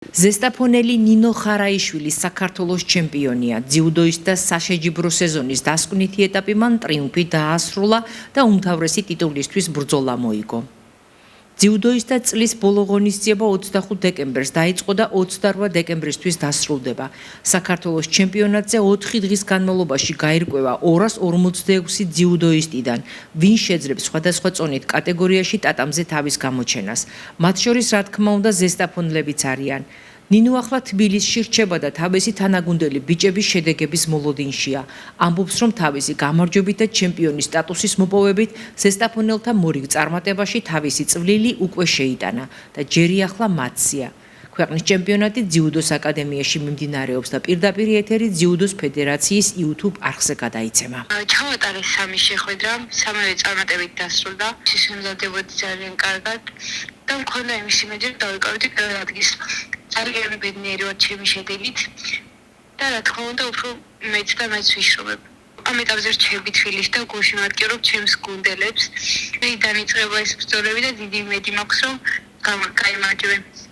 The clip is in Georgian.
ზესტაფონელი ნინო ხარაიშვილი საქართველოს ჩემპიონია. ძიუდოისტთა საშეჯიბრო სეზონის დასკვნითი ეტაპი მან ტრიუმფით დაასრულა და უმთავრესი ტიტულისთვის ბრძოლა მოიგო. ძიუდოისტთა წლის ბოლო ღონისძიება 25 დეკემბერს დაიწყო და 28 დეკემბრისთვის დასრულდება. საქართველოს ჩემპიონატზე 4 დღის განმავლობაში გაირკვევა 246 ძიუდოისტიდან, ვინ შეძლებს სხვადასხვა წონით კატეგორიაში ტატამზე თავის გამოჩენას. მათ შორის, რა თქმა უნდა, ზესტაფონლებიც არიან. ნინო ახლა თბილისში რჩება და თავისი თანაგუნდელი ბიჭების შედეგების მოლოდინშია. ამბობს, რომ თავისი გამარჯვებით და ჩემპიონის სტატუსის მოპოვებით ზესტაფონელთა მორიგ წარმატებაში თავისი წვლილი უკვე შეიტანა და ჯერი ახლა მათსია. ქვეყნის ჩემპიონატი ძიუდოს აკადემიაში მიმდინარეობს და პირდაპირ ეთერი ძიუდოს ფედერაციის YouTube არხზე გადაიცემა. ჩავატარე 3 შეხვედრა, 3-ივე წარმატებით დასრულდა. შემზადებოდი ძალიან კარგად და მქონდა იმის იმედი, რომ დავიკავდი პირველ ადგილს. ძალიან ბედნიერი ვარ ჩემი შედეგით და რა თქმა უნდა უფრო მეც და მეც ვიშრობებ. ამ ეტაპზე რჩები თბილისში და გულში მატკივრობ ჩემს გუნდელებს. მე დაიწყება ეს ბრძოლები და დიდი იმედი მაქვს რომ გამარჯვებ.